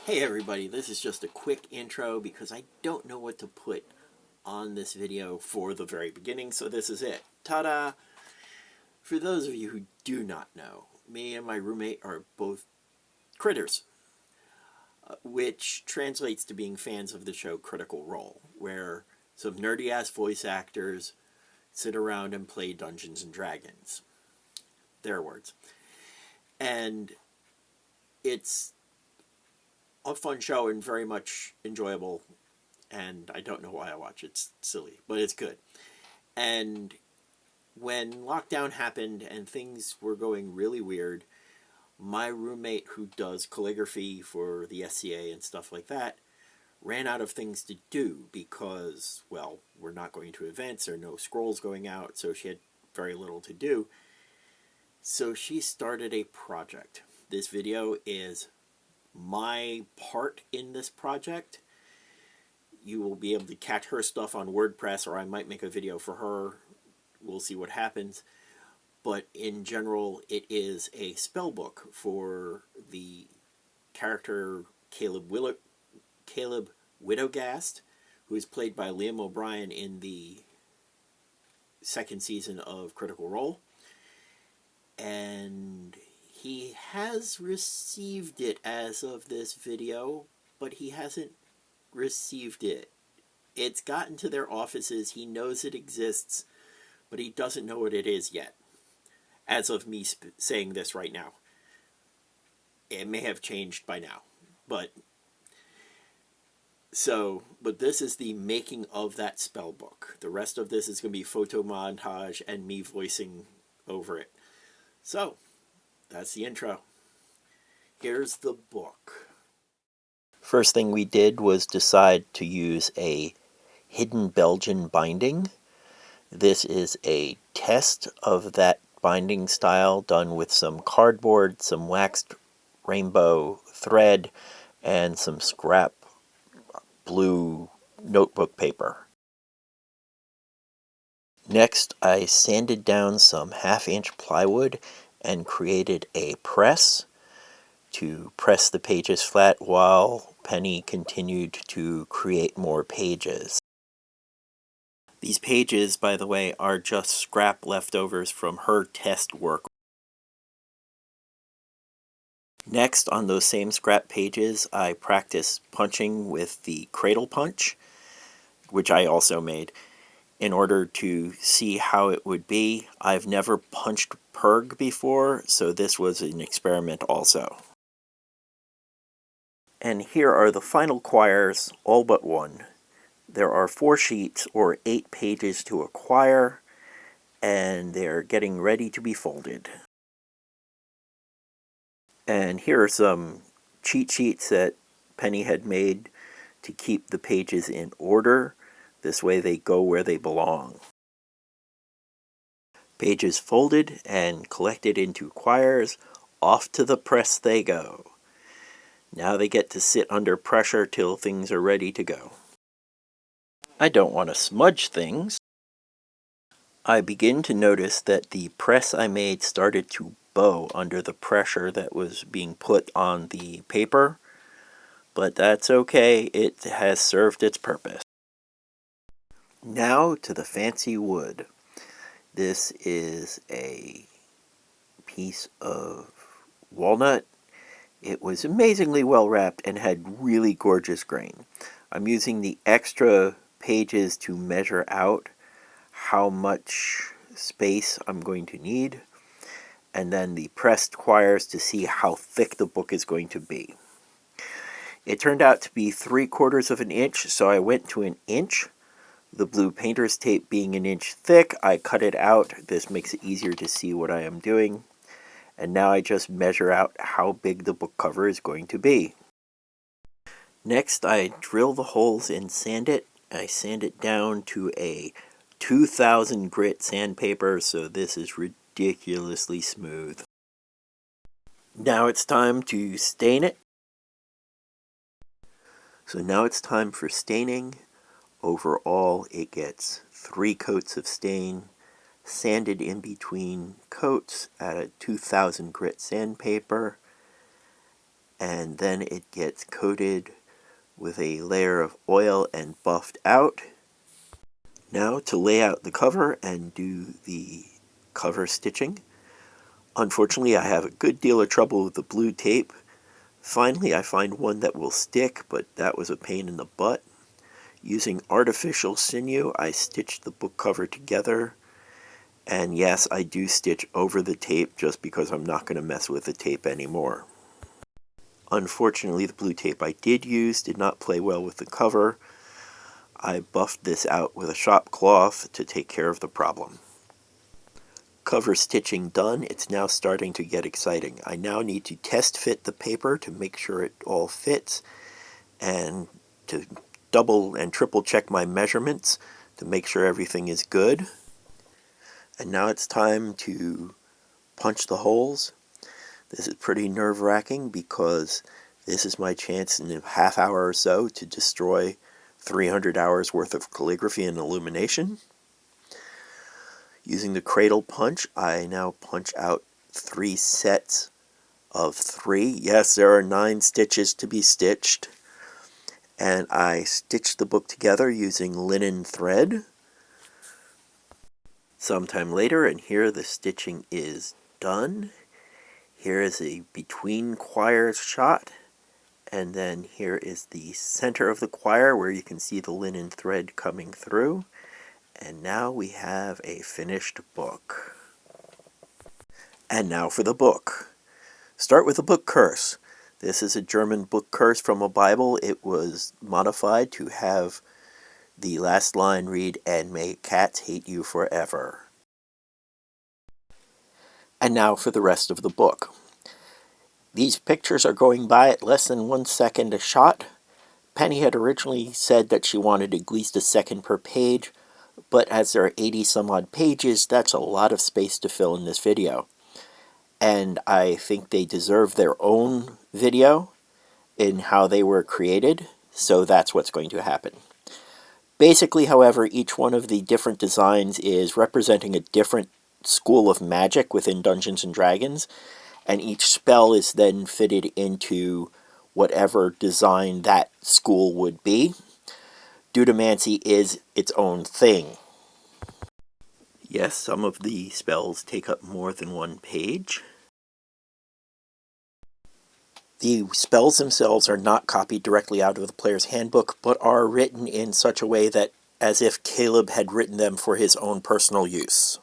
Hey everybody, this is just a quick intro because I don't know what to put on this video for the very beginning, so this is it. Ta-da! For those of you who do not know, me and my roommate are both critters, which translates to being fans of the show Critical Role, where some nerdy-ass voice actors sit around and play Dungeons and Dragons. Their words. And it's a fun show and very much enjoyable, and I don't know why I watch it. It's silly, but it's good. And when lockdown happened and things were going really weird, my roommate, who does calligraphy for the SCA and stuff like that, ran out of things to do because, well, we're not going to events, there are no scrolls going out, so she had very little to do. So she started a project. This video is my part in this project. You will be able to catch her stuff on WordPress, or I might make a video for her. We'll see what happens. But in general, it is a spellbook for the character Caleb Widogast, who is played by Liam O'Brien in the second season of Critical Role. And he has received it as of this video, but he hasn't received it. It's gotten to their offices. He knows it exists, but he doesn't know what it is yet. As of me saying this right now. It may have changed by now. But this is the making of that spell book. The rest of this is going to be photo montage and me voicing over it. So, that's the intro. Here's the book. First thing we did was decide to use a hidden Belgian binding. This is a test of that binding style done with some cardboard, some waxed rainbow thread, and some scrap blue notebook paper. Next, I sanded down some 1/2-inch plywood and created a press to press the pages flat while Penny continued to create more pages. These pages, by the way, are just scrap leftovers from her test work. Next, on those same scrap pages, I practiced punching with the cradle punch, which I also made, in order to see how it would be. I've never punched Perg before, so this was an experiment also. And here are the final quires, all but one. There are 4 sheets, or 8 pages to acquire, and they're getting ready to be folded. And here are some cheat sheets that Penny had made to keep the pages in order. This way they go where they belong. Pages folded and collected into quires, off to the press they go. Now they get to sit under pressure till things are ready to go. I don't want to smudge things. I begin to notice that the press I made started to bow under the pressure that was being put on the paper, but that's okay, it has served its purpose. Now to the fancy wood. This is a piece of walnut. It was amazingly well wrapped and had really gorgeous grain. I'm using the extra pages to measure out how much space I'm going to need, and then the pressed quires to see how thick the book is going to be. It turned out to be 3/4 of an inch, so I went to an inch. The blue painter's tape being an inch thick, I cut it out. This makes it easier to see what I am doing. And now I just measure out how big the book cover is going to be. Next, I drill the holes and sand it. I sand it down to a 2000 grit sandpaper, so this is ridiculously smooth. Now it's time to stain it. So now it's time for staining. Overall, it gets 3 coats of stain, sanded in between coats at a 2000 grit sandpaper, and then it gets coated with a layer of oil and buffed out. Now to lay out the cover and do the cover stitching. Unfortunately, I have a good deal of trouble with the blue tape. Finally, I find one that will stick, but that was a pain in the butt. Using artificial sinew, I stitched the book cover together. And yes, I do stitch over the tape just because I'm not going to mess with the tape anymore. Unfortunately, the blue tape I did use did not play well with the cover. I buffed this out with a shop cloth to take care of the problem. Cover stitching done, it's now starting to get exciting. I now need to test fit the paper to make sure it all fits, and to double and triple check my measurements to make sure everything is good. And now it's time to punch the holes. This is pretty nerve-wracking because this is my chance in a half hour or so to destroy 300 hours worth of calligraphy and illumination. Using the cradle punch, I now punch out 3 sets of 3. Yes, there are 9 stitches to be stitched. And I stitch the book together using linen thread. Sometime later, and here the stitching is done. Here is a between quires shot, and then here is the center of the quire where you can see the linen thread coming through. And now we have a finished book. And now for the book. Start with the book curse. This is a German book curse from a Bible. It was modified to have the last line read, "And may cats hate you forever." And now for the rest of the book. These pictures are going by at less than 1 second a shot. Penny had originally said that she wanted at least a second per page, but as there are 80 some odd pages, that's a lot of space to fill in this video. And I think they deserve their own video in how they were created, so that's what's going to happen. Basically, however, each one of the different designs is representing a different school of magic within Dungeons & Dragons, and each spell is then fitted into whatever design that school would be. Dudamancy is its own thing. Yes, some of the spells take up more than 1 page. The spells themselves are not copied directly out of the player's handbook, but are written in such a way that as if Caleb had written them for his own personal use.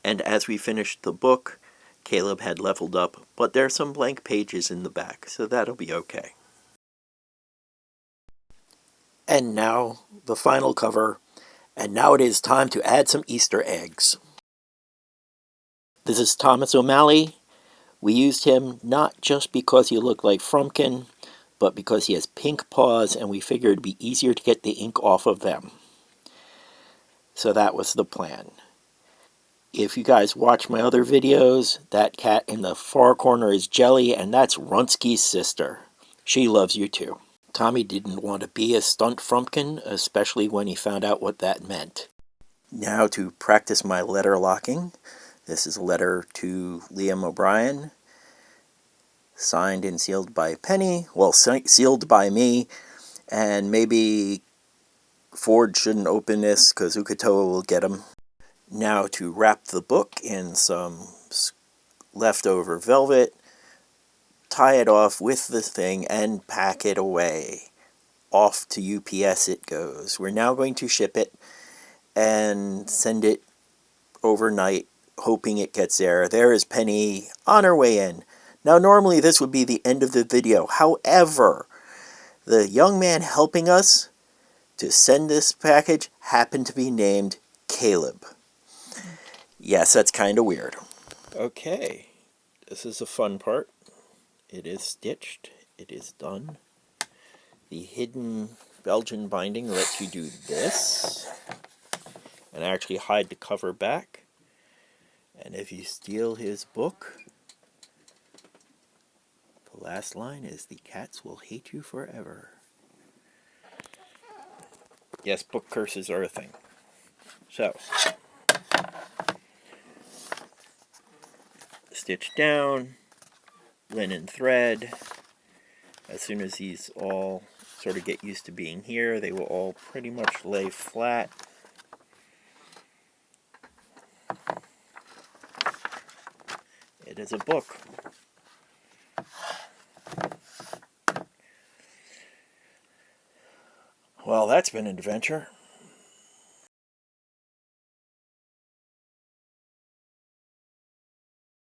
And as we finished the book, Caleb had leveled up, but there are some blank pages in the back, so that'll be okay. And now, the final cover, and now it is time to add some Easter eggs. This is Thomas O'Malley. We used him not just because he looked like Frumpkin, but because he has pink paws, and we figured it'd be easier to get the ink off of them. So that was the plan. If you guys watch my other videos, that cat in the far corner is Jelly, and that's Runsky's sister. She loves you too. Tommy didn't want to be a stunt Frumpkin, especially when he found out what that meant. Now to practice my letter locking. This is a letter to Liam O'Brien, signed and sealed by Penny. Well, sealed by me, and maybe Ford shouldn't open this because Ukatoa will get him. Now to wrap the book in some leftover velvet, tie it off with the thing, and pack it away. Off to UPS it goes. We're now going to ship it and send it overnight, hoping it gets there. There is Penny on her way in. Now normally this would be the end of the video. However, the young man helping us to send this package happened to be named Caleb. Yes, that's kind of weird. Okay, this is the fun part. It is stitched. It is done. The hidden Belgian binding lets you do this and actually hide the cover back. And if you steal his book, the last line is, "The cats will hate you forever." Yes, book curses are a thing. So, stitch down, linen thread. As soon as these all sort of get used to being here, they will all pretty much lay flat. It is a book. Well, that's been an adventure.